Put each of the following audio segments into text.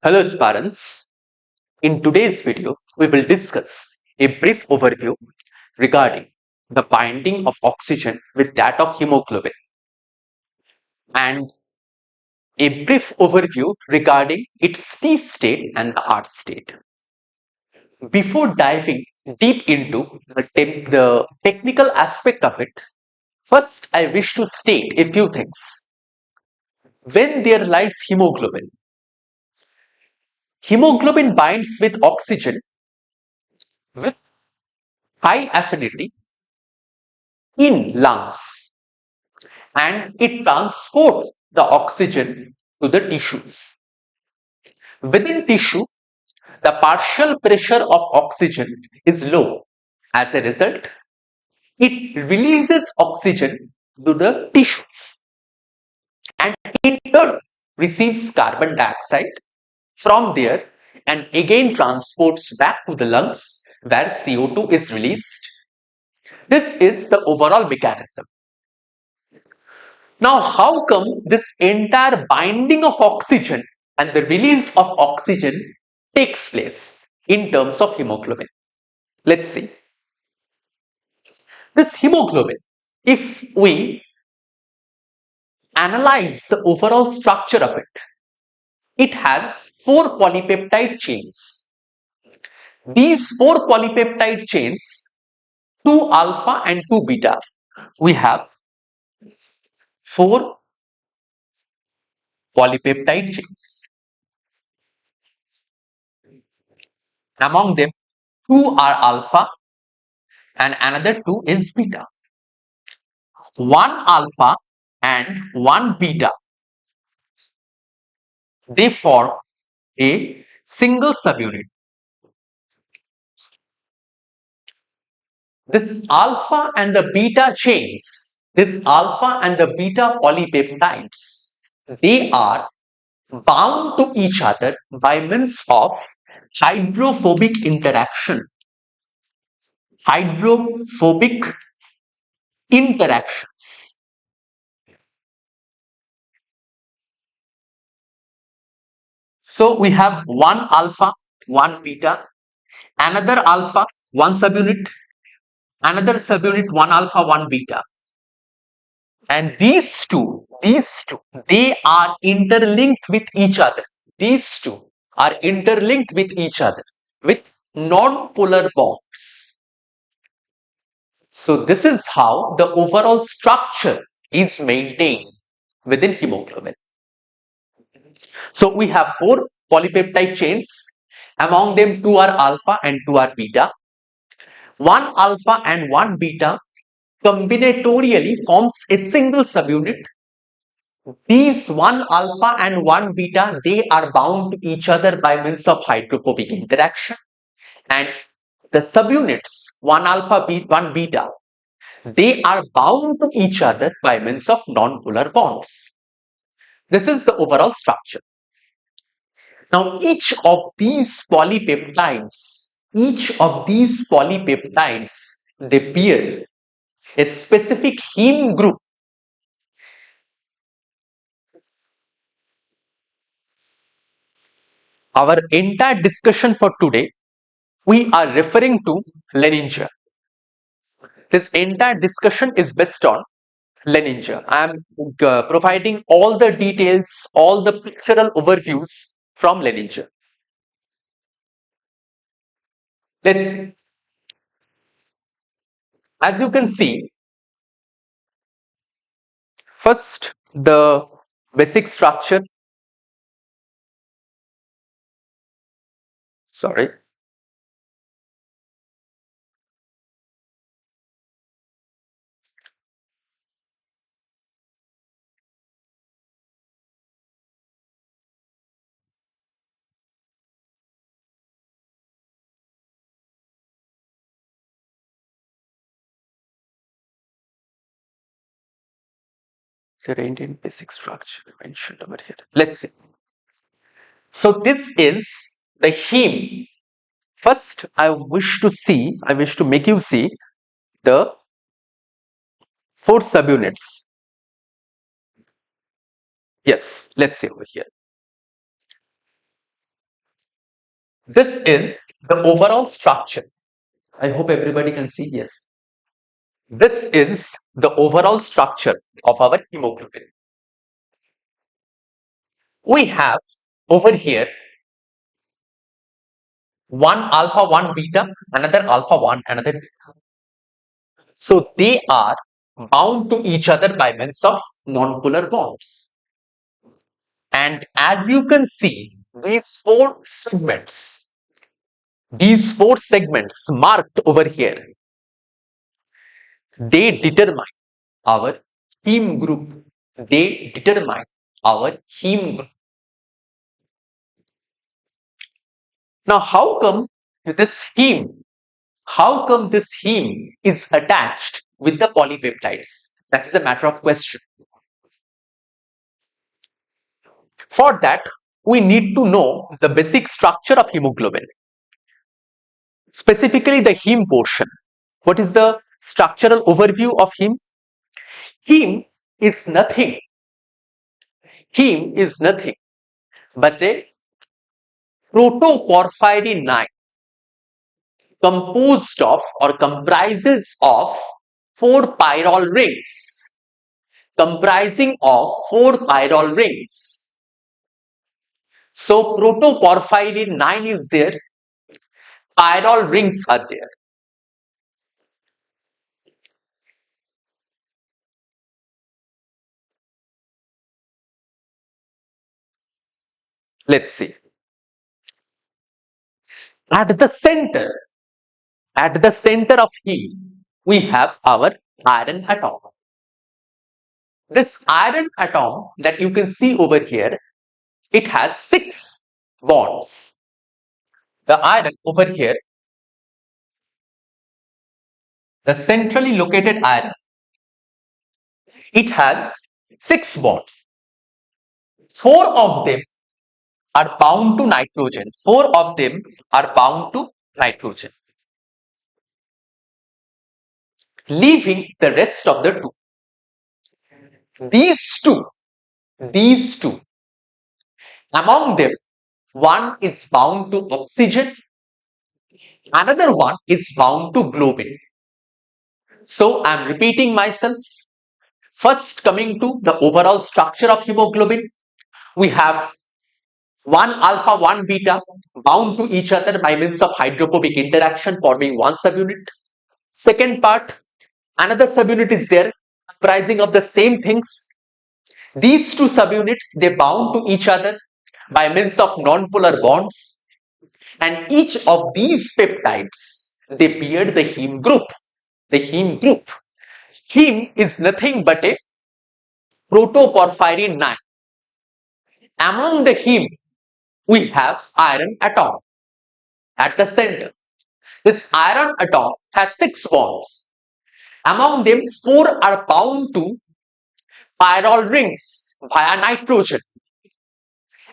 Hello aspirants, in today's video we will discuss a brief overview regarding the binding of oxygen with that of hemoglobin and a brief overview regarding its T state and the R state. Before diving deep into the technical aspect of it, first I wish to state a few things. When there lies hemoglobin binds with oxygen with high affinity in lungs and it transports the oxygen to the tissues. Within tissue, the partial pressure of oxygen is low. As a result, it releases oxygen to the tissues and in turn receives carbon dioxide from there and again transports back to the lungs where CO2 is released. This is the overall mechanism. Now, how come this entire binding of oxygen and the release of oxygen takes place in terms of hemoglobin? Let's see. This hemoglobin, if we analyze the overall structure of it, it has 4 polypeptide chains. These 4 polypeptide chains, 2 alpha and 2 beta, we have 4 polypeptide chains. Among them, 2 are alpha and another 2 is beta. 1 alpha and 1 beta, they form a single subunit. This alpha and the beta chains, this alpha and the beta polypeptides, they are bound to each other by means of hydrophobic interaction. Hydrophobic interactions. So we have 1 alpha, 1 beta, another alpha, 1 subunit, another subunit, 1 alpha, 1 beta. And these two, they are interlinked with each other. These two are interlinked with each other with non-polar bonds. So this is how the overall structure is maintained within hemoglobin. So we have 4 polypeptide chains. Among them, 2 are alpha and 2 are beta. 1 alpha and 1 beta combinatorially forms a single subunit. These 1 alpha and 1 beta, they are bound to each other by means of hydrophobic interaction. And the subunits, 1 alpha, 1 beta, they are bound to each other by means of non-polar bonds. This is the overall structure. Now, each of these polypeptides, they bear a specific heme group. Our entire discussion for today, we are referring to Leninger. This entire discussion is based on Leninger. I am providing all the details, all the pictorial overviews from Leninger. Let's see. As you can see, first the basic structure. Sorry. The Indian basic structure mentioned over here. Let's see. So this is the heme. First, I wish to make you see the 4 subunits. Yes, let's see over here. This is the overall structure. I hope everybody can see. Yes. This is the overall structure of our hemoglobin. We have over here one alpha, one beta, another alpha, one, another beta. So they are bound to each other by means of non-polar bonds. And as you can see, these four segments marked over here, they determine our heme group. They determine our heme group. Now, this how come this heme is attached with the polypeptides? That is a matter of question. For that, we need to know the basic structure of hemoglobin, specifically the heme portion. What is the structural overview of heme? Heme is nothing. Heme is nothing but a protoporphyrin 9 composed of or comprises of four pyrrole rings. Comprising of four pyrrole rings. So protoporphyrin 9 is there, pyrrole rings are there. Let's see. At the center of heme, we have our iron atom. This iron atom that you can see over here, it has 6 bonds. The iron over here, the centrally located iron, it has 6 bonds. 4 of them are bound to nitrogen. 4 of them are bound to nitrogen, leaving the rest of the 2. These two, among them, one is bound to oxygen, another one is bound to globin. So I'm repeating myself. First, coming to the overall structure of hemoglobin, we have one alpha, one beta bound to each other by means of hydrophobic interaction, forming one subunit. Second part, another subunit is there comprising of the same things. These two subunits, they bound to each other by means of non-polar bonds, and each of these peptides, they bear the heme group. The heme group. Heme is nothing but a protoporphyrin 9. Among the heme, we have iron atom at the center. This iron atom has 6 bonds. Among them, 4 are bound to pyrrole rings via nitrogen,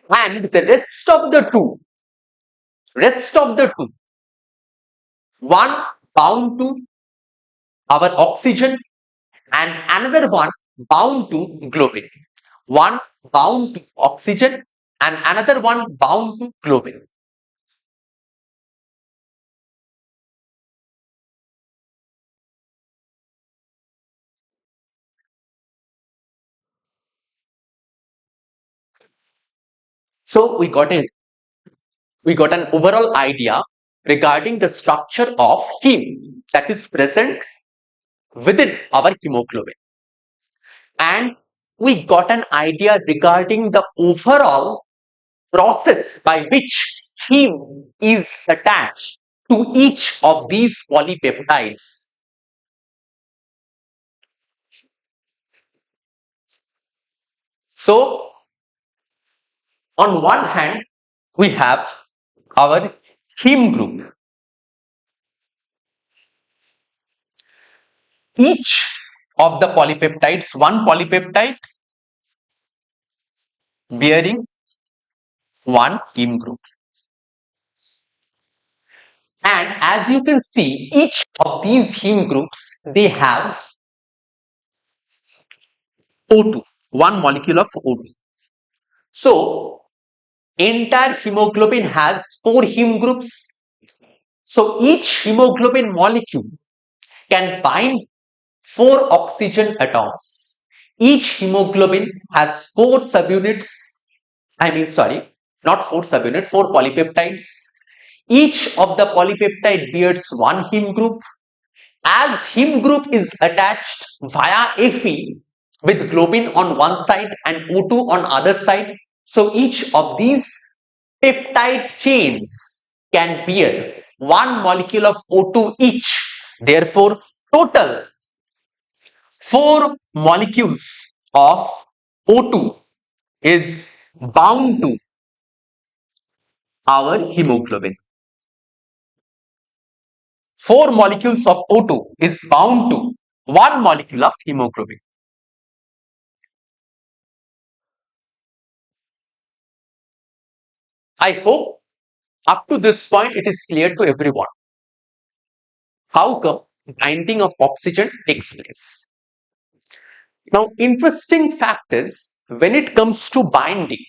and the rest of the two, one bound to our oxygen and another one bound to globin. One bound to oxygen and another one bound to globin. So we got an overall idea regarding the structure of heme that is present within our hemoglobin, and we got an idea regarding the overall process by which heme is attached to each of these polypeptides. So on one hand, we have our heme group. Each of the polypeptides, one polypeptide bearing one heme group. And as you can see, each of these heme groups, they have O2, one molecule of O2. So entire hemoglobin has 4 heme groups. So each hemoglobin molecule can bind 4 oxygen atoms. Each hemoglobin has 4 subunits. Sorry, not 4 subunits, 4 polypeptides. Each of the polypeptide bears one heme group. As heme group is attached via Fe with globin on one side and O2 on other side, so each of these peptide chains can bear one molecule of O2 each. Therefore, total 4 molecules of O2 is bound to our hemoglobin. 4 molecules of O2 is bound to 1 molecule of hemoglobin. I hope up to this point it is clear to everyone how come binding of oxygen takes place. Now, interesting fact is when it comes to binding,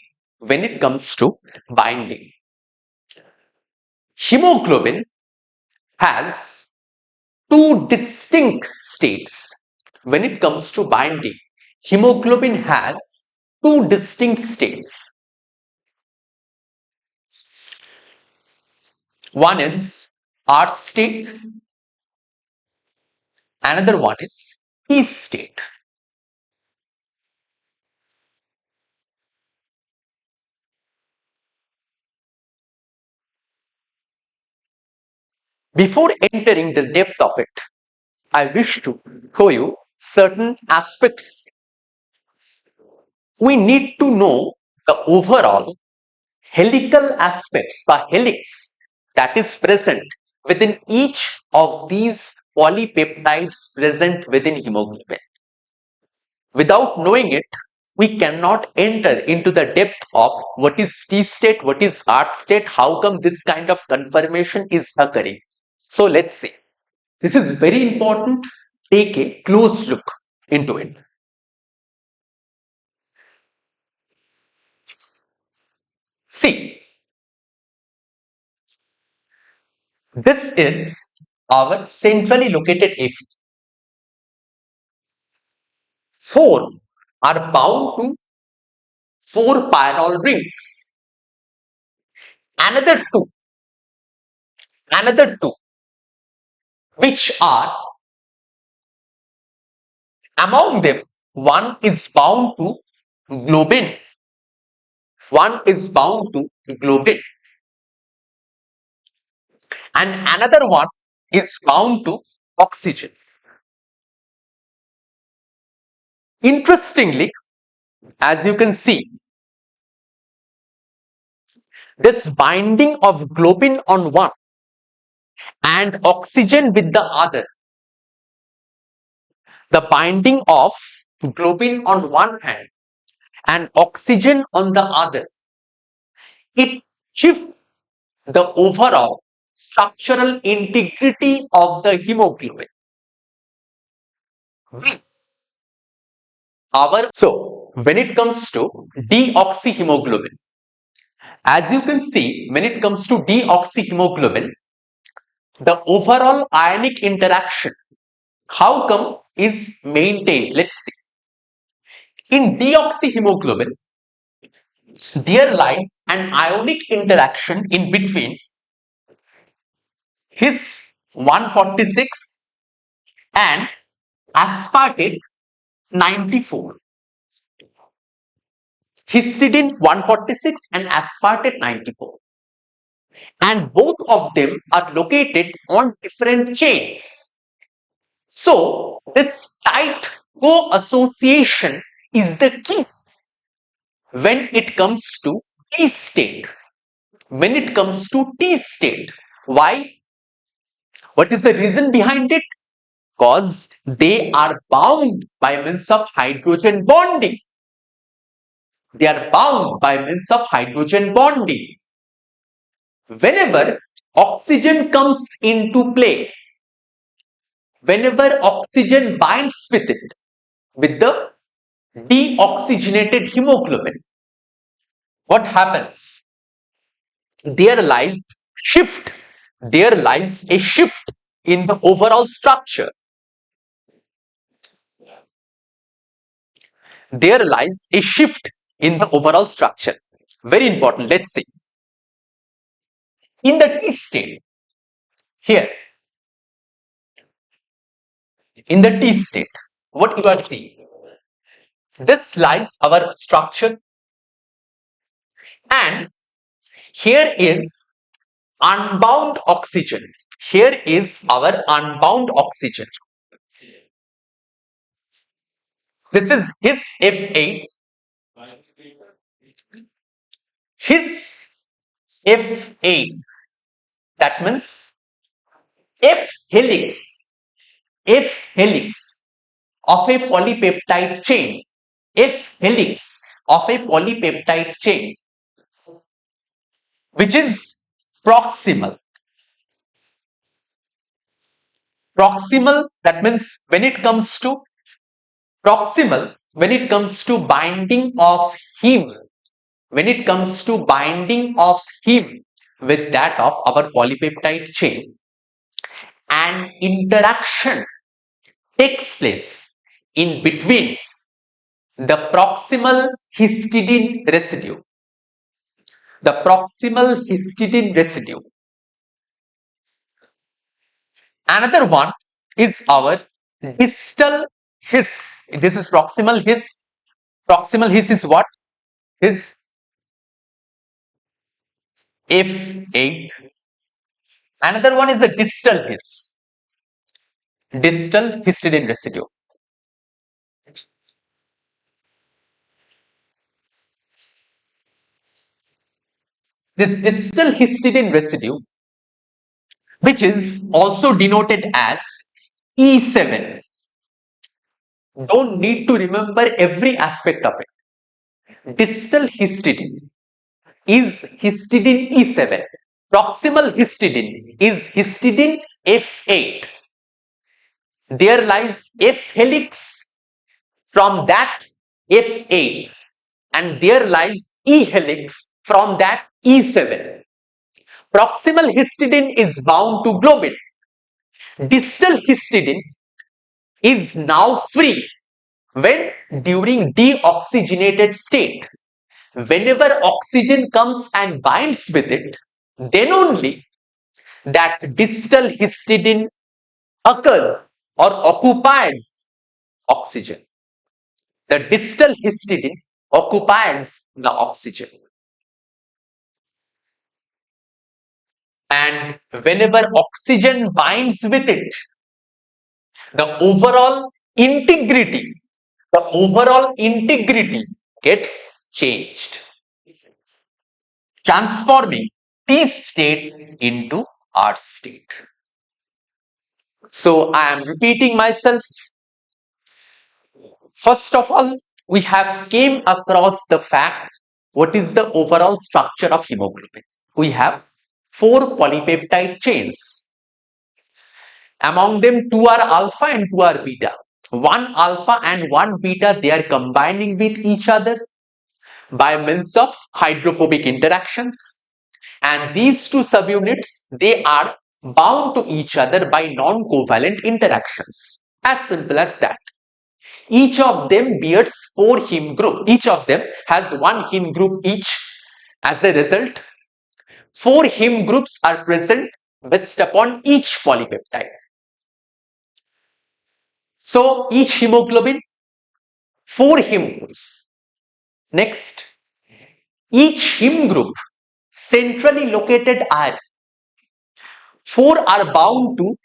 hemoglobin has 2 distinct states. When it comes to binding, hemoglobin has 2 distinct states. One is R state, another one is P state. Before entering the depth of it, I wish to show you certain aspects. We need to know the overall helical aspects, the helix that is present within each of these polypeptides present within hemoglobin. Without knowing it, we cannot enter into the depth of what is T state, what is R state, how come this kind of confirmation is occurring. So let's see. This is very important. Take a close look into it. See, this is our centrally located Fe. 4 are bound to 4 pyrrole rings. Another two, which are among them, one is bound to globin. One is bound to globin. And another one is bound to oxygen. Interestingly, as you can see, this binding of globin on one and oxygen with the other, the binding of globin on one hand and oxygen on the other, it shifts the overall structural integrity of the hemoglobin. So when it comes to deoxyhemoglobin, as you can see, when it comes to deoxyhemoglobin, the overall ionic interaction, how come is maintained? Let's see. In deoxyhemoglobin, there lies an ionic interaction in between his 146 and aspartate 94. Histidine 146 and aspartate 94. And both of them are located on different chains. So this tight co-association is the key when it comes to T state. When it comes to T state, why? What is the reason behind it? Because they are bound by means of hydrogen bonding. They are bound by means of hydrogen bonding. Whenever oxygen comes into play, whenever oxygen binds with it, with the deoxygenated hemoglobin, what happens? there lies shift. There lies a shift in the overall structure. There lies a shift in the overall structure. Very important. Let's see. In the T state, here, in the T state, what you are seeing, this lies our structure, and here is unbound oxygen. Here is our unbound oxygen. This is his F8. His F8. That means F helix. F helix of a polypeptide chain. F helix of a polypeptide chain, which is proximal. Proximal, that means when it comes to binding of heme, with that of our polypeptide chain, an interaction takes place in between the proximal histidine residue. The proximal histidine residue. Another one is our distal his. This is proximal his. Proximal his is what? His F8. Another one is the distal his. Distal histidine residue. This distal histidine residue, which is also denoted as E7. Don't need to remember every aspect of it. Distal histidine is histidine E7. Proximal histidine is histidine F8. There lies F helix from that F8, and there lies E helix from that E7. Proximal histidine is bound to globin. Distal histidine is now free when during deoxygenated state. Whenever oxygen comes and binds with it, then only that distal histidine occurs or occupies oxygen. The distal histidine occupies the oxygen. And whenever oxygen binds with it, the overall integrity gets changed, transforming T state into R state. So I am repeating myself. First of all, we have came across the fact what is the overall structure of hemoglobin. We have 4 polypeptide chains. Among them, 2 are alpha and 2 are beta. 1 alpha and 1 beta, they are combining with each other by means of hydrophobic interactions, and these 2 subunits, they are bound to each other by non-covalent interactions. As simple as that. Each of them bears 4 heme groups. Each of them has 1 heme group each. As a result, 4 heme groups are present based upon each polypeptide. So each hemoglobin, 4 heme groups. Next, each heme group, centrally located iron. 4 are bound to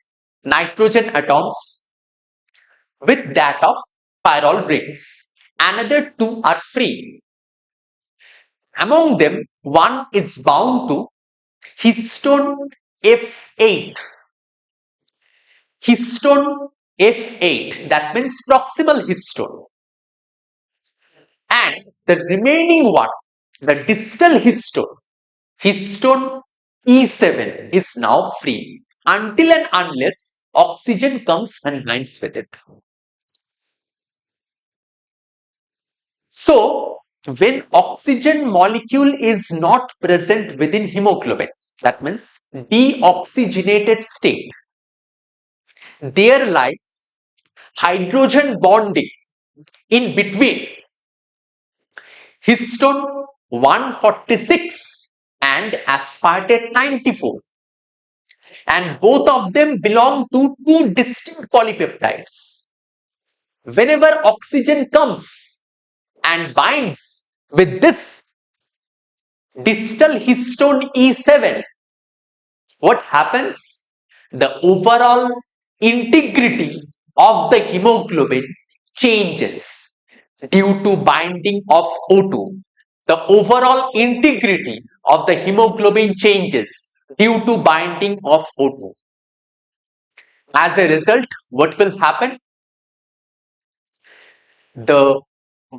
nitrogen atoms with that of pyrrole rings. Another 2 are free. Among them, 1 is bound to histone F8. Histone F8, that means proximal histone. And the remaining one, the distal histone E7 is now free until and unless oxygen comes and binds with it. So, when oxygen molecule is not present within hemoglobin, that means deoxygenated state, there lies hydrogen bonding in between histone 146 and aspartate 94, and both of them belong to two distinct polypeptides. Whenever oxygen comes and binds with this distal histone E7, what happens? The overall integrity of the hemoglobin changes due to binding of O2. The overall integrity of the hemoglobin changes due to binding of O2. As a result, what will happen? The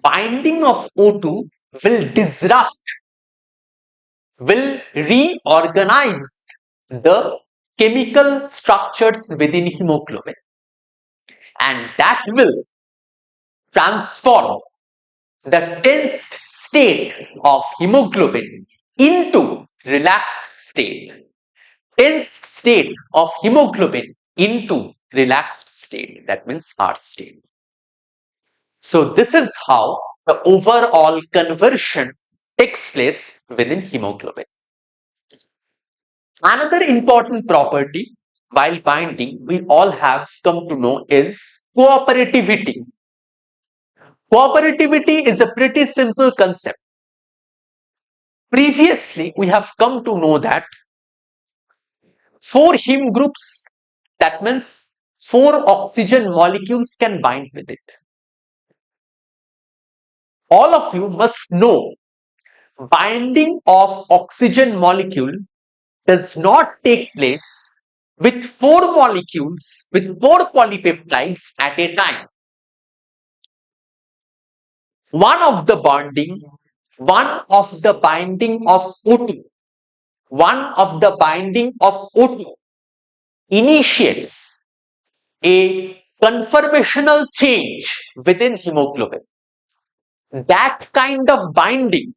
binding of O2 will disrupt, will reorganize the chemical structures within hemoglobin, and that will transform the tensed state of hemoglobin into relaxed state. Tensed state of hemoglobin into relaxed state, that means R state. So this is how the overall conversion takes place within hemoglobin. Another important property while binding we all have come to know is cooperativity. Cooperativity is a pretty simple concept. Previously, we have come to know that four heme groups, that means four oxygen molecules can bind with it. All of you must know binding of oxygen molecule does not take place with four molecules, with four polypeptides at a time. One of the binding of O2, one of the binding of O2 initiates a conformational change within hemoglobin. That kind of binding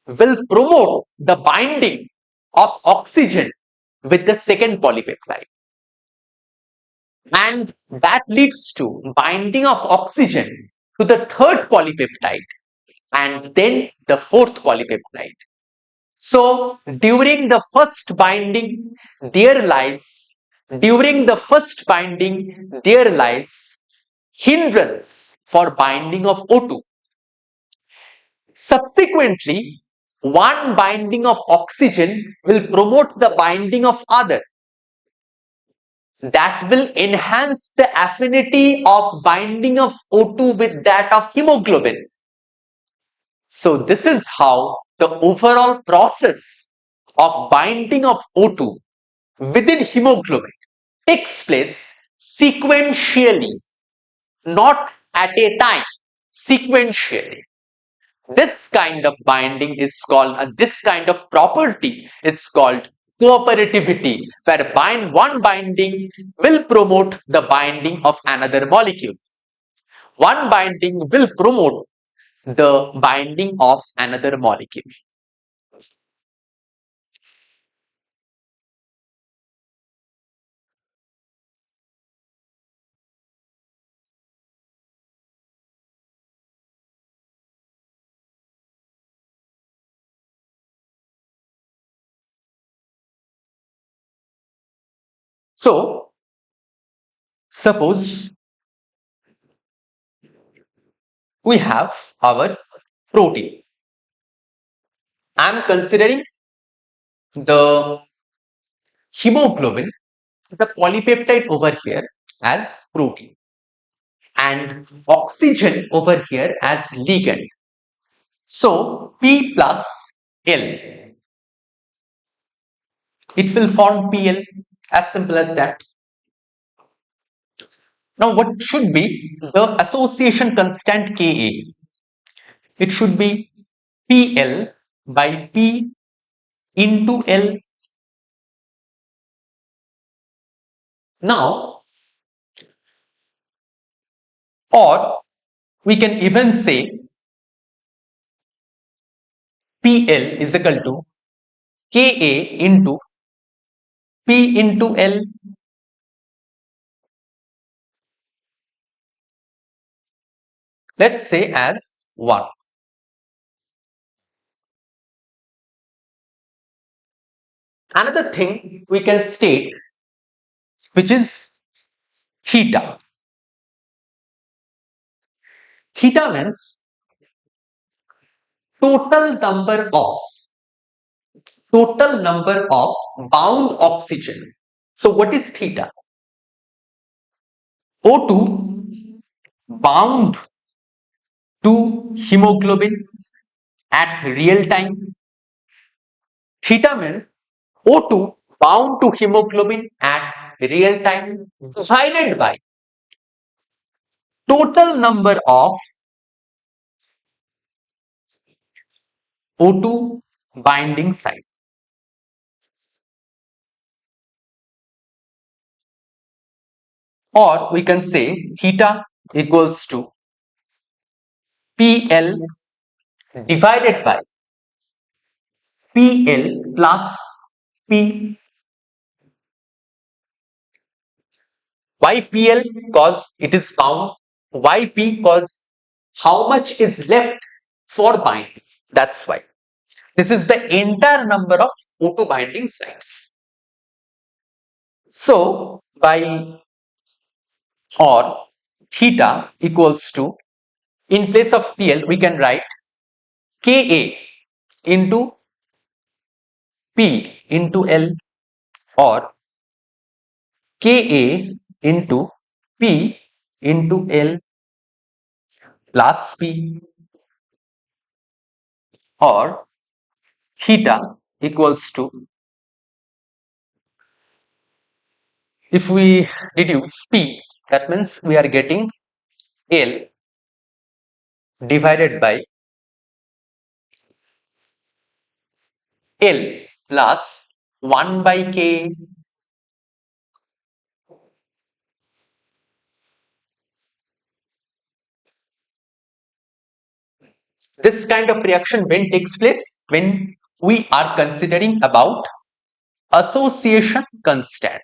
will promote the binding of oxygen with the second polypeptide. And that leads to binding of oxygen to the third polypeptide and then the fourth polypeptide. So during the first binding, there lies, during the first binding, there lies hindrance for binding of O2. Subsequently, one binding of oxygen will promote the binding of other. That will enhance the affinity of binding of O2 with that of hemoglobin. So this is how the overall process of binding of O2 within hemoglobin takes place sequentially, not at a time, sequentially. This kind of binding is called, this kind of property is called cooperativity, where one binding will promote the binding of another molecule. One binding will promote the binding of another molecule. So, suppose we have our protein. I am considering the hemoglobin, the polypeptide over here as protein, and oxygen over here as ligand. So P plus L, it will form Pl, as simple as that. Now what should be the association constant Ka? It should be Pl by P into L. Now, or we can even say PL is equal to KA into P into L. Let's say as 1. Another thing we can state, which is theta. Theta means total number of bound oxygen. So what is theta? O2 bound to hemoglobin at real time. Theta means O2 bound to hemoglobin at real time divided by total number of O2 binding site. Or we can say theta equals to PL divided by PL plus P. Why PL? Because it is bound. Why P? Because how much is left for binding. That's why. This is the entire number of O2 binding sites. So, by or theta equals to, in place of PL, we can write Ka into P into L, or Ka into P into L plus P, or theta equals to, if we deduce P, that means we are getting L divided by L plus 1 by K. This kind of reaction when takes place? When we are considering about association constant.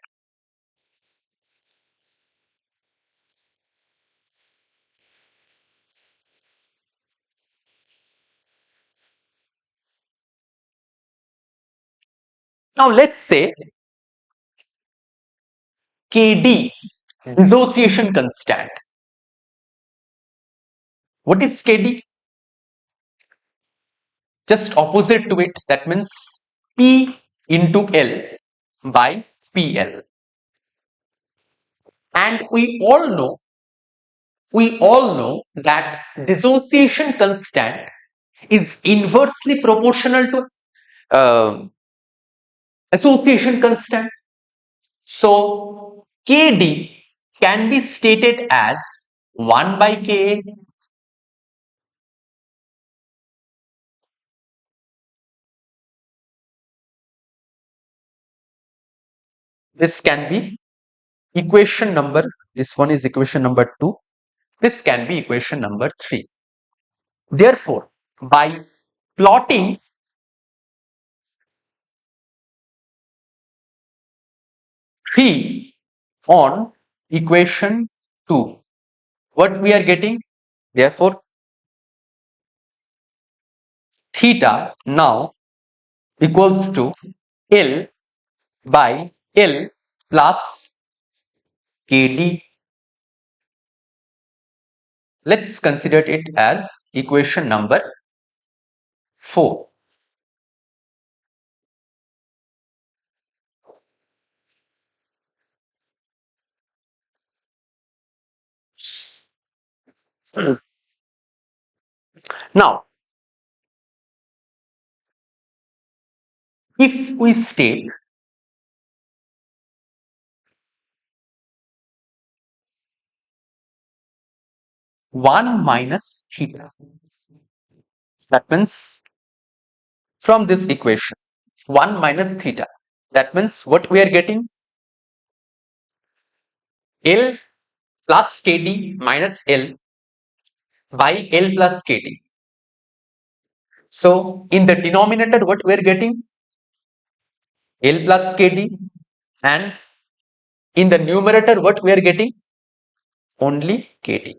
Now let's say Kd, dissociation constant. What is Kd? Just opposite to it, that means P into L by PL. And we all know that dissociation constant is inversely proportional to association constant. So Kd can be stated as 1 by Ka. This can be equation number, this one is equation number 2. This can be equation number 3. Therefore, by plotting P on equation 2, what we are getting? Therefore, theta now equals to L by L plus Kd. Let's consider it as equation number 4. Now, if we state 1 minus theta, that means from this equation 1 minus theta, that means what we are getting? L plus Kd minus L by L plus Kd. So in the denominator, what we are getting? L plus Kd, and in the numerator, what we are getting? Only Kd.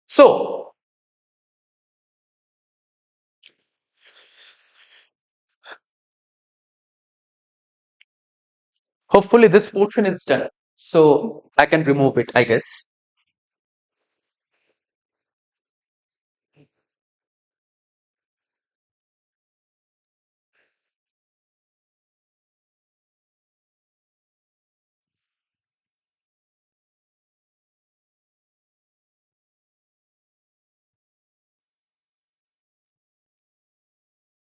So hopefully this portion is done. So I can remove it, I guess.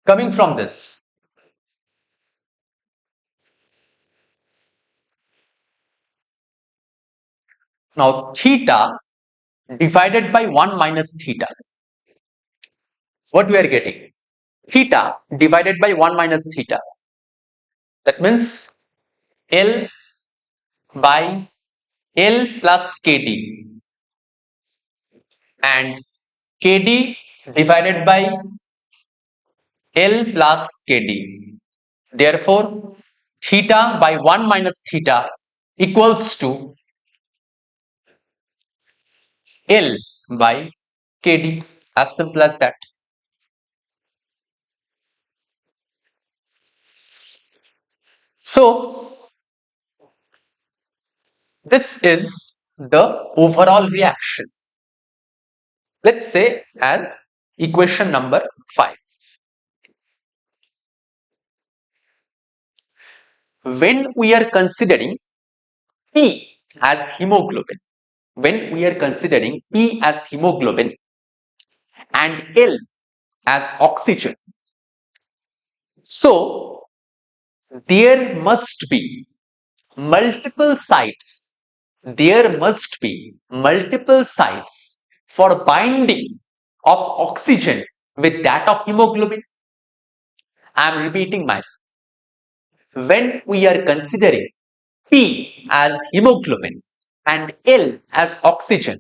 Coming from this, now theta divided by 1 minus theta. What we are getting? Theta divided by 1 minus theta. That means L by L plus Kd, and Kd divided by L plus Kd. Therefore, theta by 1 minus theta equals to L by Kd. As simple as that. So, this is the overall reaction. Let's say as equation number 5. When we are considering P as hemoglobin, when we are considering P as hemoglobin and L as oxygen, so there must be multiple sites. There must be multiple sites for binding of oxygen with that of hemoglobin. I am repeating myself. When we are considering P as hemoglobin and L as oxygen,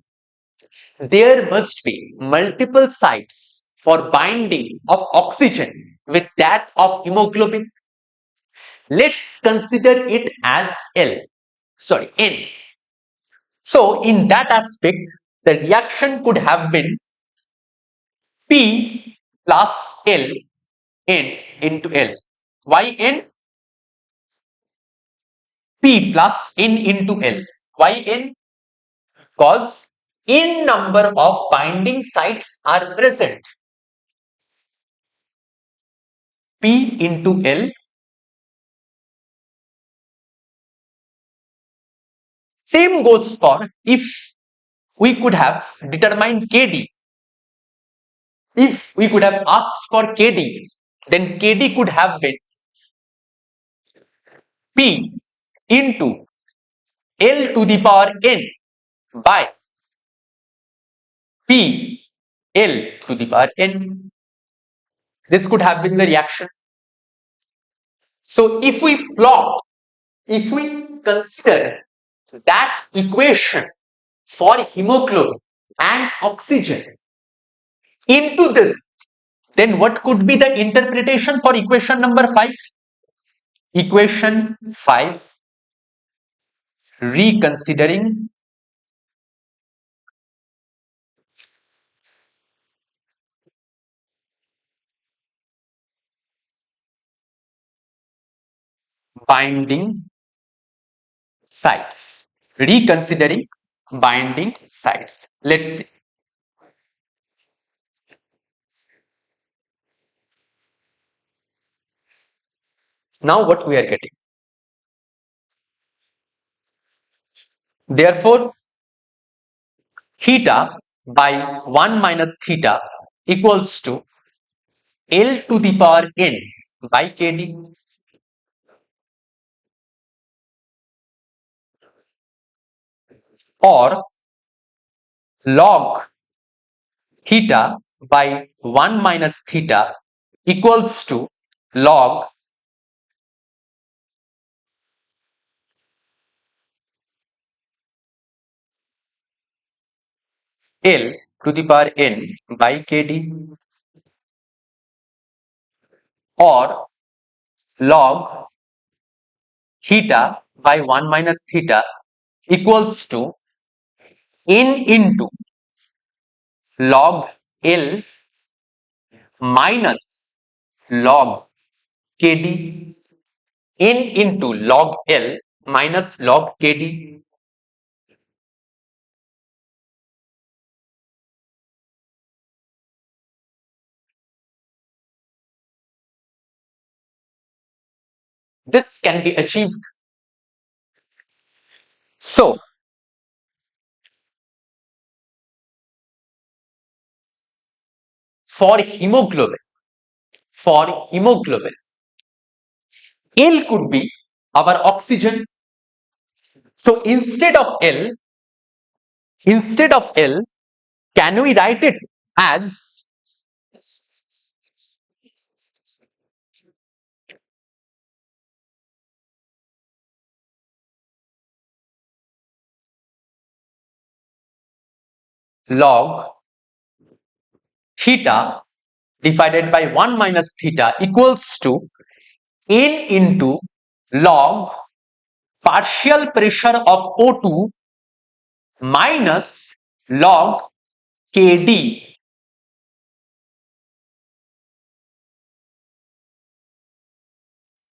there must be multiple sites for binding of oxygen with that of hemoglobin. Let's consider it as N. So in that aspect, the reaction could have been P plus L, N into L. Why N? P plus N into L. Why N? Because n number of binding sites are present. P into L. Same goes for if we could have determined Kd. If we could have asked for Kd, then Kd could have been P into L to the power n by P L to the power n. This could have been the reaction. So if we consider that equation for hemoglobin and oxygen into this, then what could be the interpretation for equation number 5? Equation 5, reconsidering binding sites. Reconsidering binding sites. Let's see. Now what we are getting. Therefore, theta by 1 minus theta equals to L to the power n by Kd, or log theta by 1 minus theta equals to log L to the power n by kd, or log theta by 1 minus theta equals to n into log L minus log kd, n into log L minus log kd. This can be achieved. So, for hemoglobin, for hemoglobin, L could be our oxygen. So instead of L, can we write it as log theta divided by 1 minus theta equals to n into log partial pressure of O2 minus log Kd.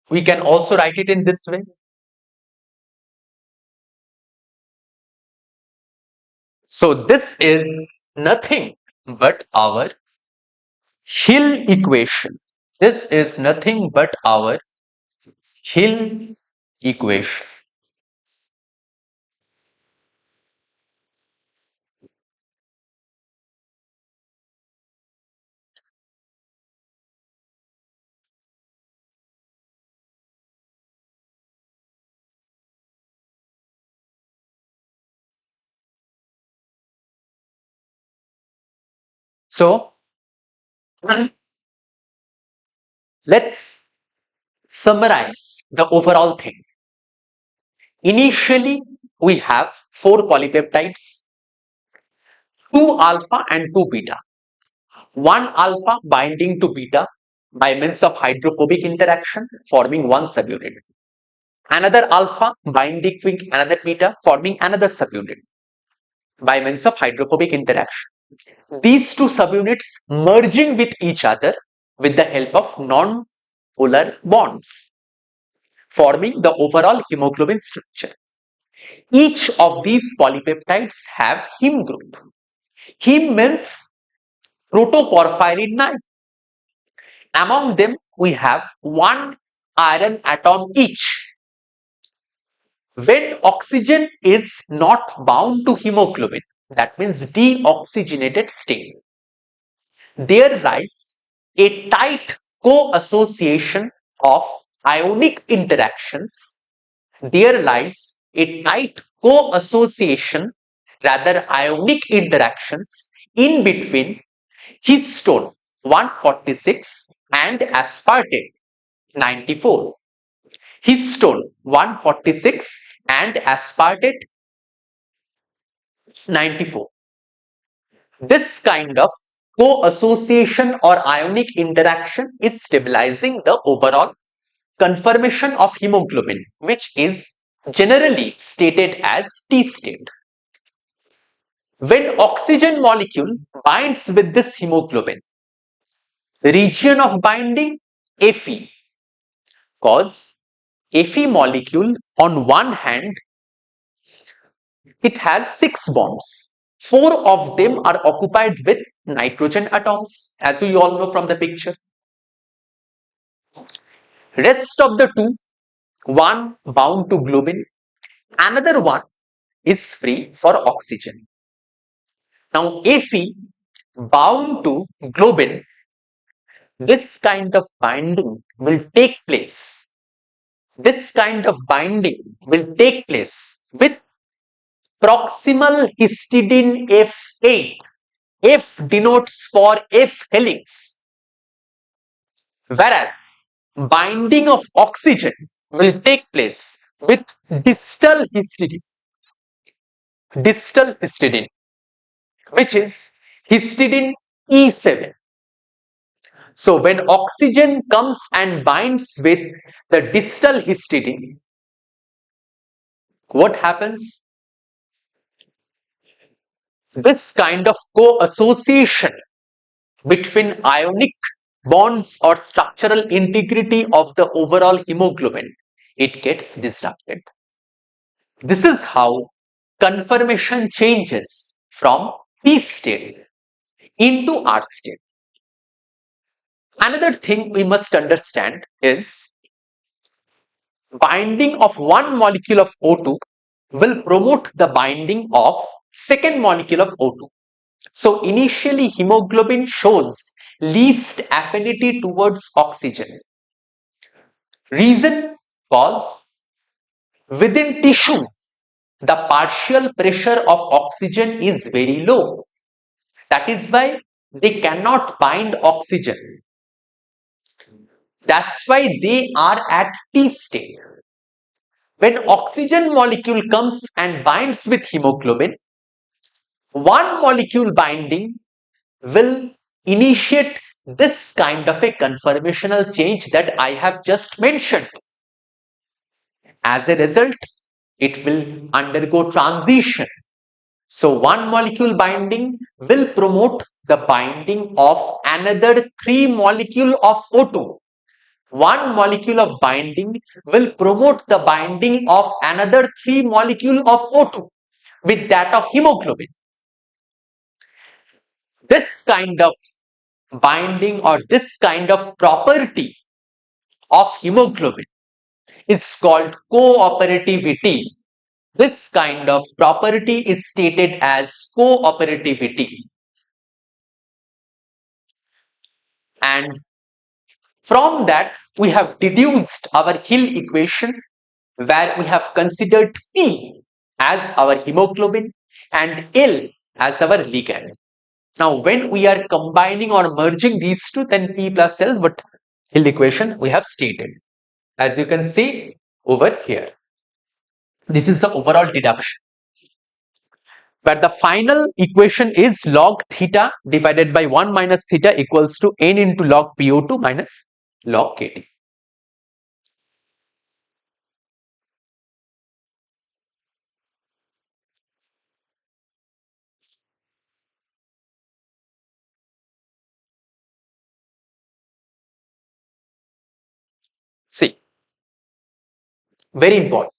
We can also write it in this way. So this is nothing but our Hill equation. This is nothing but our Hill equation. So let's summarize the overall thing. Initially, we have four polypeptides, two alpha and two beta. One alpha binding to beta by means of hydrophobic interaction, forming one subunit. Another alpha binding with another beta, forming another subunit by means of hydrophobic interaction. These two subunits merging with each other with the help of non-polar bonds, forming the overall hemoglobin structure. Each of these polypeptides have heme group. Heme means protoporphyrin 9. Among them, we have one iron atom each. When oxygen is not bound to hemoglobin, that means deoxygenated state, there lies a tight co-association of ionic interactions. There lies a tight co-association, rather ionic interactions in between histone 146 and aspartate 94. Histone 146 and aspartate 94. This kind of co-association or ionic interaction is stabilizing the overall conformation of hemoglobin, which is generally stated as T state. When oxygen molecule binds with this hemoglobin, the region of binding Fe, cause Fe molecule on one hand, it has 6 bonds. 4 of them are occupied with nitrogen atoms, as we all know from the picture. Rest of the 2, one bound to globin, another one is free for oxygen. Now, Fe bound to globin, this kind of binding will take place. This kind of binding will take place with proximal histidine F8. F denotes for F helix, whereas binding of oxygen will take place with distal histidine. Distal histidine. which is histidine E7. So when oxygen comes and binds with the distal histidine, what happens? This kind of co-association between ionic bonds or structural integrity of the overall hemoglobin, it gets disrupted. This is how conformation changes from P state into R state. Another thing we must understand is binding of one molecule of O2 will promote the binding of second molecule of O2. So initially hemoglobin shows least affinity towards oxygen. Reason? Because within tissues the partial pressure of oxygen is very low. That is why they cannot bind oxygen. That's why they are at T state. When oxygen molecule comes and binds with hemoglobin, one molecule binding will initiate this kind of a conformational change that I have just mentioned. As a result, it will undergo transition. So one molecule binding will promote the binding of another 3 molecule of O2. One molecule of binding will promote the binding of another 3 molecule of O2 with that of hemoglobin. This kind of binding or this kind of property of hemoglobin is called cooperativity. This kind of property is stated as cooperativity. And from that, we have deduced our Hill equation where we have considered P as our hemoglobin and L as our ligand. Now, when we are combining or merging these two, then P plus L, but Hill equation we have stated. As you can see over here, this is the overall deduction, where the final equation is log theta divided by 1 minus theta equals to n into log PO2 minus log KT. See, very important.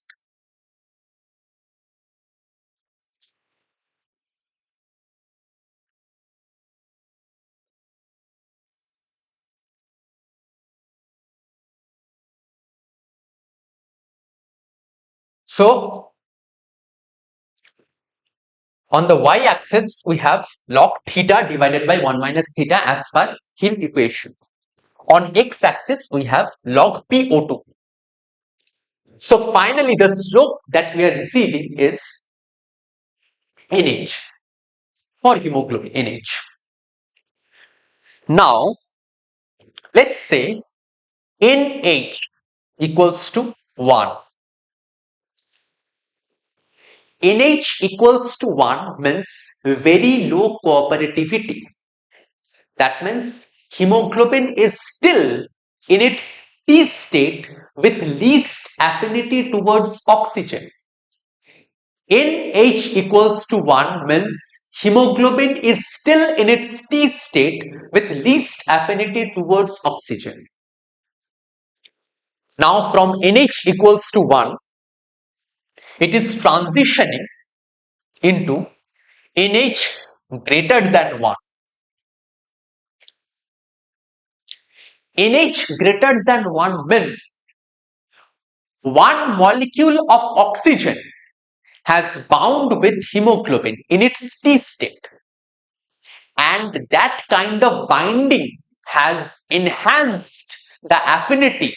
So, on the y-axis, we have log theta divided by 1 minus theta as per Hill equation. On x-axis, we have log PO2. So finally, the slope that we are receiving is NH for hemoglobin, NH. Now, let's say NH equals to 1. NH equals to 1 means very low cooperativity. That means hemoglobin is still in its P state with least affinity towards oxygen. NH equals to 1 means hemoglobin is still in its T state with least affinity towards oxygen. Now from NH equals to 1, it is transitioning into NH greater than 1. NH greater than 1 means one molecule of oxygen has bound with hemoglobin in its T state, and that kind of binding has enhanced the affinity.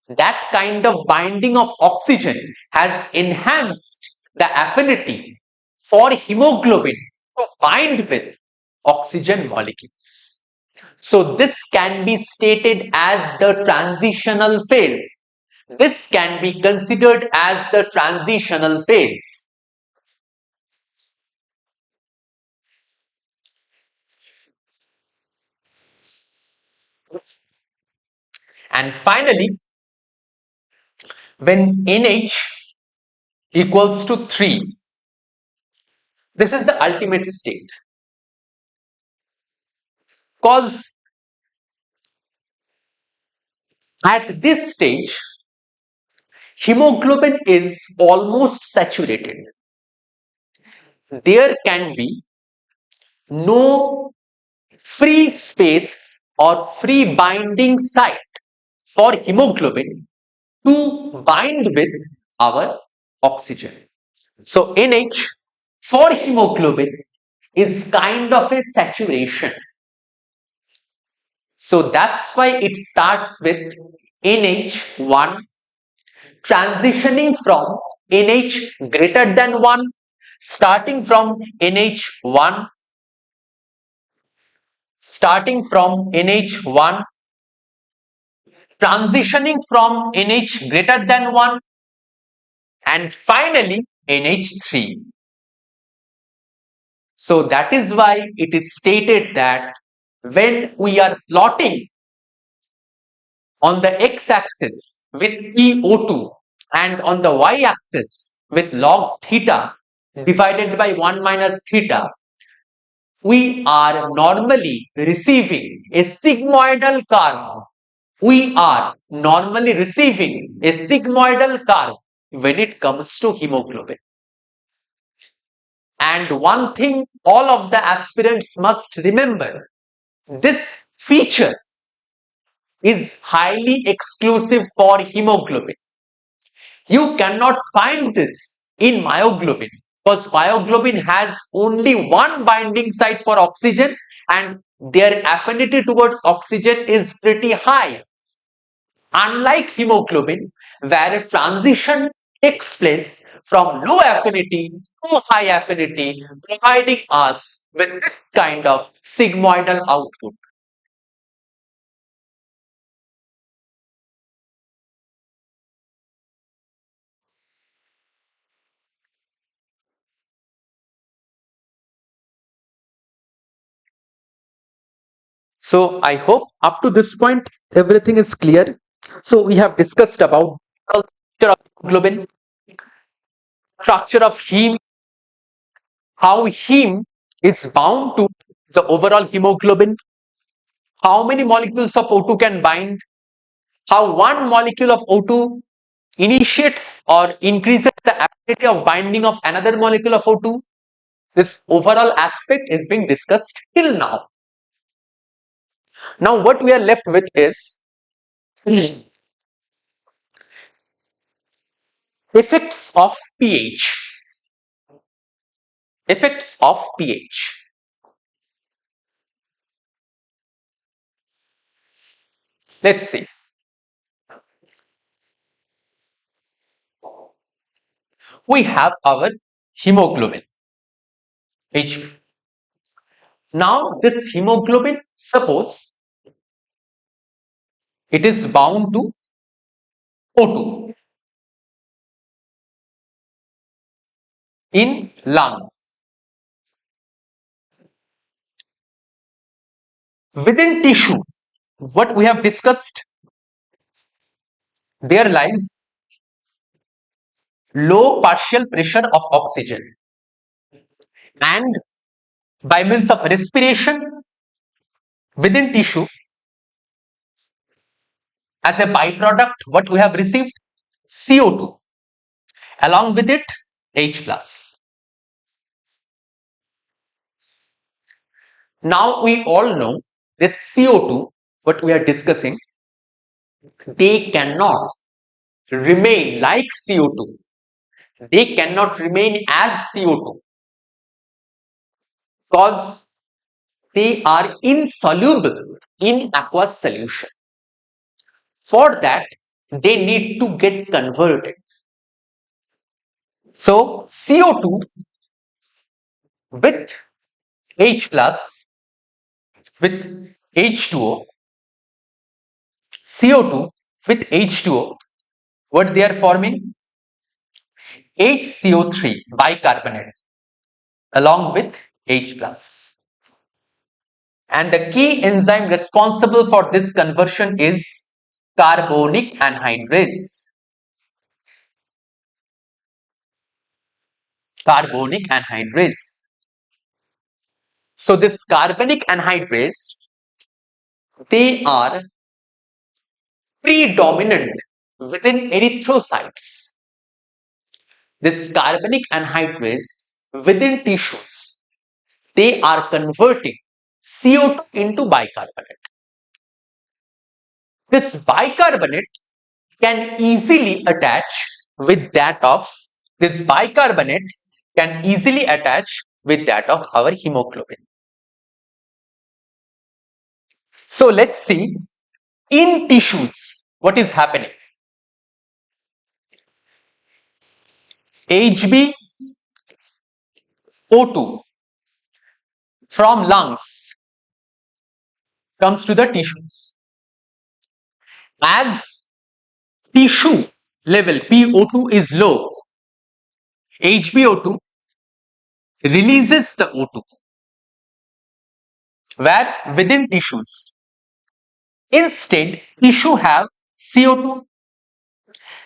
That kind of binding of oxygen has enhanced the affinity for hemoglobin to bind with oxygen molecules. So this can be stated as the transitional phase. This can be considered as the transitional phase. And finally, when NH equals to 3, this is the ultimate state. Because at this stage, hemoglobin is almost saturated. There can be no free space or free binding site for hemoglobin to bind with our oxygen. So NH for hemoglobin is kind of a saturation. So that's why it starts with NH1 transitioning from NH greater than 1, starting from NH1, transitioning from NH greater than 1, and finally NH3. So that is why it is stated that when we are plotting on the x-axis with PO2 and on the y-axis with log theta divided by 1 minus theta, we are normally receiving a sigmoidal curve. We are normally receiving a sigmoidal curve when it comes to hemoglobin. And one thing all of the aspirants must remember, this feature is highly exclusive for hemoglobin. You cannot find this in myoglobin because myoglobin has only one binding site for oxygen and their affinity towards oxygen is pretty high. Unlike hemoglobin, where a transition takes place from low affinity to high affinity, providing us with this kind of sigmoidal output. So I hope up to this point everything is clear. So we have discussed about structure of hemoglobin, structure of heme, how heme is bound to the overall hemoglobin, how many molecules of O2 can bind, how one molecule of O2 initiates or increases the affinity of binding of another molecule of O2. This overall aspect is being discussed till now. Now what we are left with is effects of pH. Effects of pH. Let's see. We have our hemoglobin, Hb. Now this hemoglobin, suppose it is bound to O2 in lungs. Within tissue, what we have discussed, there lies low partial pressure of oxygen, and by means of respiration within tissue, as a byproduct, what we have received, CO2, along with it H plus. Now we all know this CO2, what we are discussing, they cannot remain like CO2. They cannot remain as CO2 because they are insoluble in aqueous solution. For that, they need to get converted. So CO2 with H plus with H2O, CO2 with H2O, what they are forming? HCO3 bicarbonate along with H plus. And the key enzyme responsible for this conversion is carbonic anhydrase. Carbonic anhydrase. So this carbonic anhydrase, they are predominant within erythrocytes. This carbonic anhydrase within tissues, they are converting CO2 into bicarbonate. This bicarbonate can easily attach with that of our hemoglobin. So let's see in tissues what is happening. HbO2 from lungs comes to the tissues. As tissue level PO2 is low, HbO2 releases the O2, where within tissues. Instead, tissue have CO2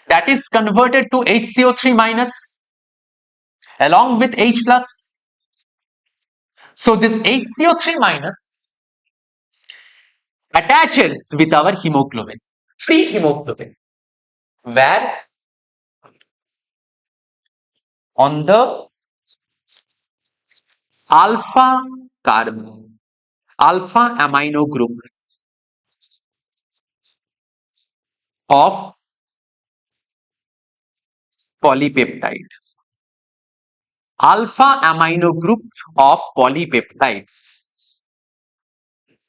that is converted to HCO3 minus along with H plus. So this HCO3 minus attaches with our hemoglobin, free hemoglobin, where on the alpha carbon, alpha amino group of polypeptide. Alpha amino group of polypeptides.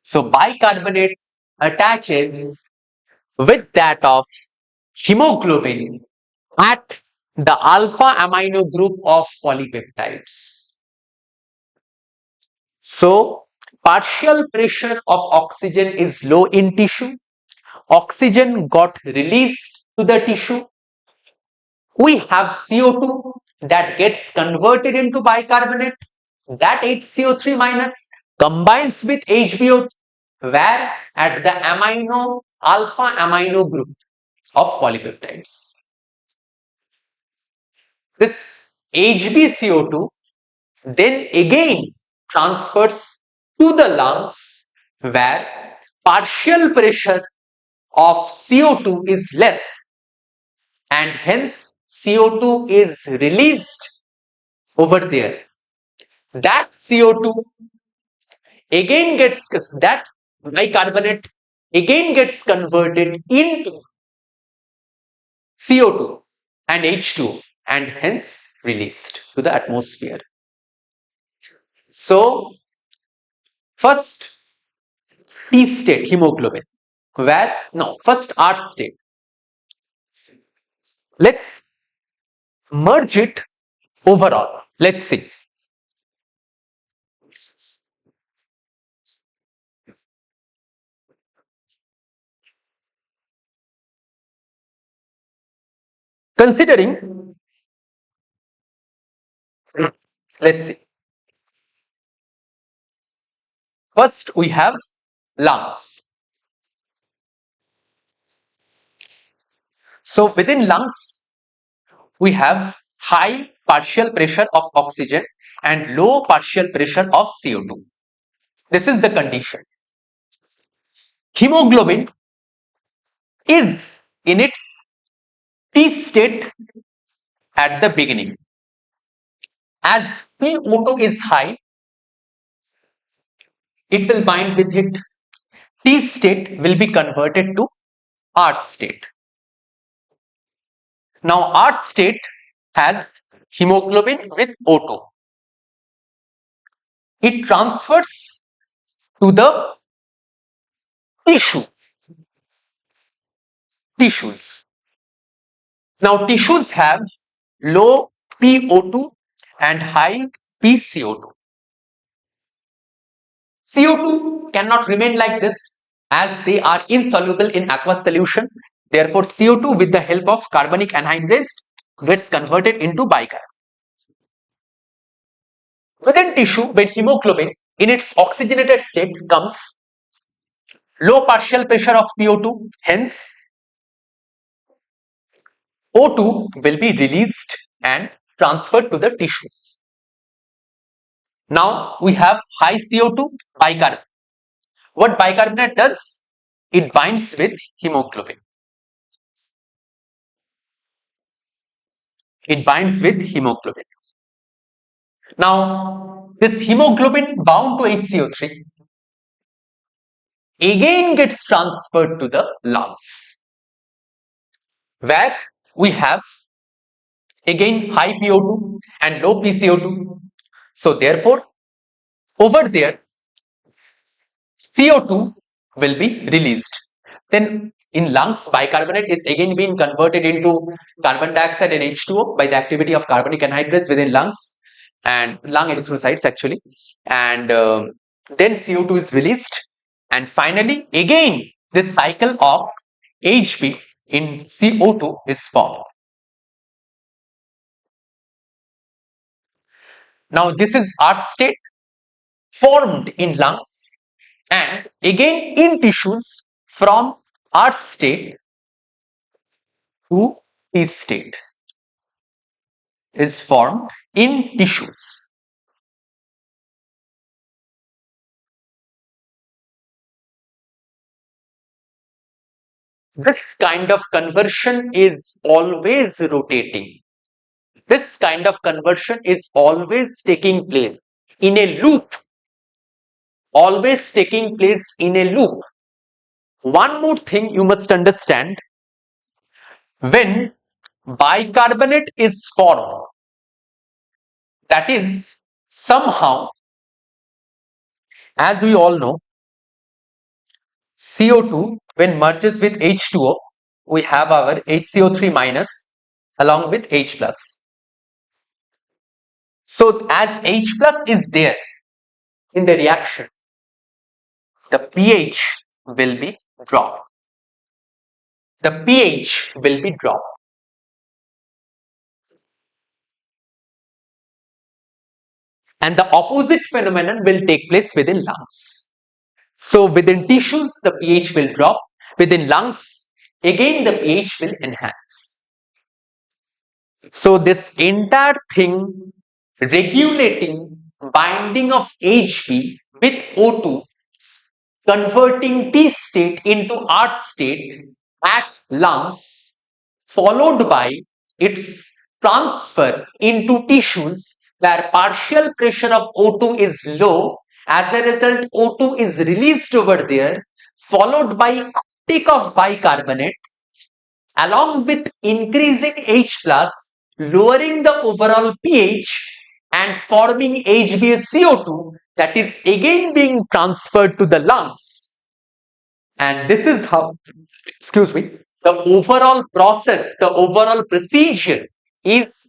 So bicarbonate attaches with that of hemoglobin at the alpha amino group of polypeptides. So partial pressure of oxygen is low in tissue. Oxygen got released to the tissue. We have CO2 that gets converted into bicarbonate. That HCO3 minus combines with HBO, where at the alpha amino group of polypeptides. This HbCO2 then again transfers to the lungs, where partial pressure of CO2 is less and hence CO2 is released over there. That CO2 again gets, that bicarbonate again gets converted into CO2 and H2 and hence released to the atmosphere. So first T state hemoglobin, first R state. Let's merge it overall. Let's see. Considering, let's see. First we have lungs. So within lungs, we have high partial pressure of oxygen and low partial pressure of CO2. This is the condition. Hemoglobin is in its T state at the beginning. As PO2 is high, it will bind with it. T state will be converted to R state. Now R state has hemoglobin with O2. It transfers to the tissues. Now tissues have low PO2 and high PCO2. CO2 cannot remain like this as they are insoluble in aqueous solution. Therefore, CO2 with the help of carbonic anhydrase gets converted into bicarbonate. Within tissue, when hemoglobin in its oxygenated state comes low partial pressure of PO2, hence O2 will be released and transferred to the tissues. Now we have high CO2 bicarbonate. What bicarbonate does? It binds with hemoglobin. It binds with hemoglobin. Now this hemoglobin bound to HCO3 again gets transferred to the lungs, where we have again high PO2 and low PCO2. So therefore, over there CO2 will be released. Then in lungs, bicarbonate is again being converted into carbon dioxide and H2O by the activity of carbonic anhydrase within lungs and lung erythrocytes actually. And then CO2 is released. And finally, again, this cycle of HB in CO2 is formed. Now, this is R state formed in lungs and again in tissues from R state to P state is formed in tissues. This kind of conversion is always rotating. This kind of conversion is always taking place in a loop. Always taking place in a loop. One more thing you must understand, when bicarbonate is formed, that is somehow, as we all know, CO2 when merges with H2O, we have our HCO3 minus along with H plus. So as H plus is there in the reaction, the pH will be dropped. The pH will be dropped. And the opposite phenomenon will take place within lungs. So within tissues, the pH will drop. Within lungs, again the pH will enhance. So this entire thing regulating binding of HB with O2, converting T state into R state at lungs, followed by its transfer into tissues where partial pressure of O2 is low. As a result, O2 is released over there, followed by uptake of bicarbonate along with increasing H plus, lowering the overall pH and forming HbSCO2 that is again being transferred to the lungs. And this is how, excuse me, the overall process, the overall procedure is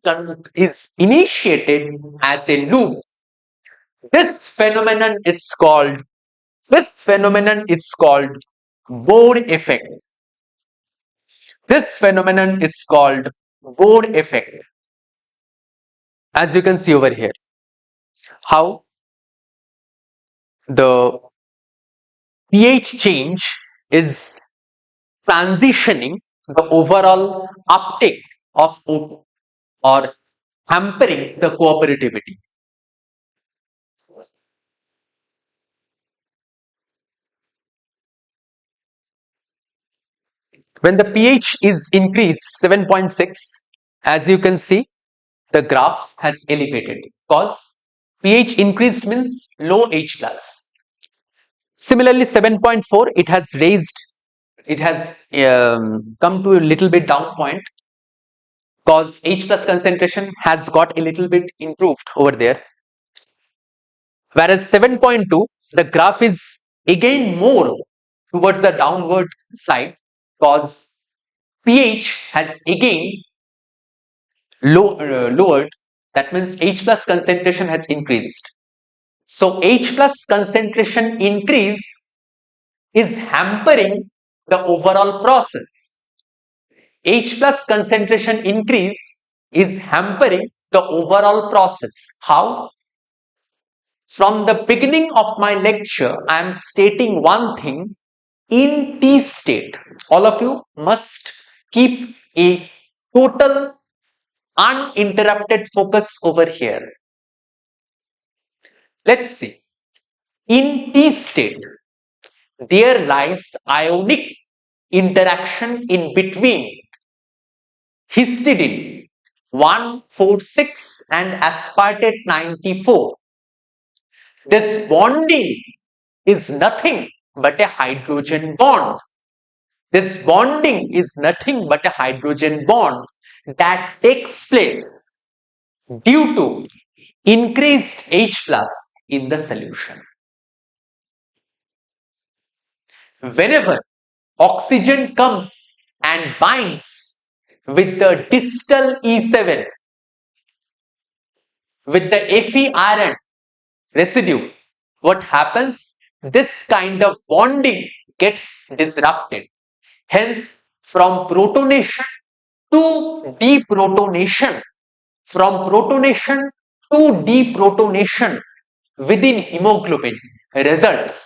initiated as a loop. This phenomenon is called Bohr effect. This phenomenon is called Bohr effect. As you can see over here, how the pH change is transitioning the overall uptake of O2 or hampering the cooperativity. When the pH is increased 7.6, as you can see, the graph has elevated because pH increased means low H plus. Similarly, 7.4, it has raised, it has come to a little bit down point because H plus concentration has got a little bit improved over there. Whereas 7.2, the graph is again more towards the downward side because pH has again lowered. That means H plus concentration has increased. So H plus concentration increase is hampering the overall process. H plus concentration increase is hampering the overall process. How? From the beginning of my lecture, I am stating one thing in T state. All of you must keep a total uninterrupted focus over here. Let's see. In T state, there lies ionic interaction in between histidine 146 and aspartate 94. This bonding is nothing but a hydrogen bond. This bonding is nothing but a hydrogen bond that takes place due to increased H plus in the solution. Whenever oxygen comes and binds with the distal E7 with the Fe iron residue, what happens? This kind of bonding gets disrupted. Hence, from protonation to deprotonation, from protonation to deprotonation within hemoglobin results.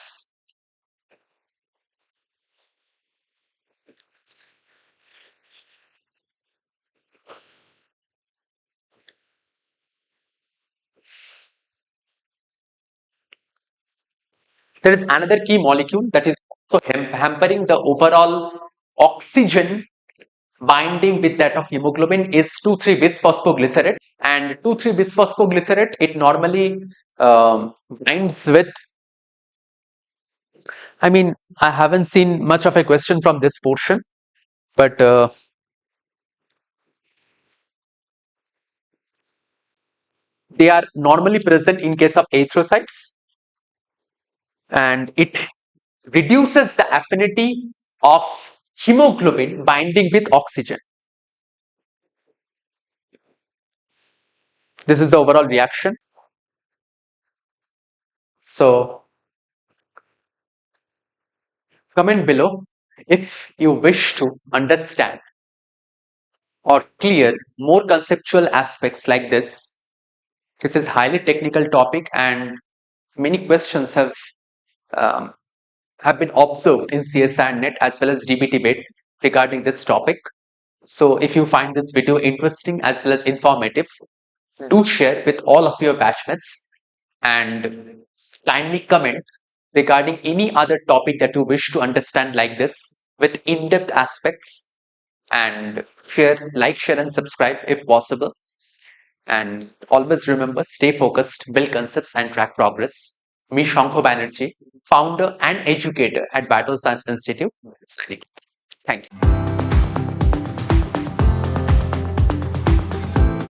There is another key molecule that is also hampering the overall oxygen binding with that of hemoglobin is 2,3-bisphosphoglycerate, and 2,3-bisphosphoglycerate, it normally binds with, I haven't seen much of a question from this portion, but they are normally present in case of erythrocytes, and it reduces the affinity of hemoglobin binding with oxygen. This is the overall reaction. So comment below if you wish to understand or clear more conceptual aspects like this. This is highly technical topic, and many questions have been observed in CSIE-NET as well as DBT-BET regarding this topic. So if you find this video interesting as well as informative, do share with all of your batchmates and kindly comment regarding any other topic that you wish to understand like this with in-depth aspects, and like, share and subscribe if possible. And always remember, stay focused, build concepts and track progress. Me, Shankho Banerjee, founder and educator at Battle Science Institute. Thank you.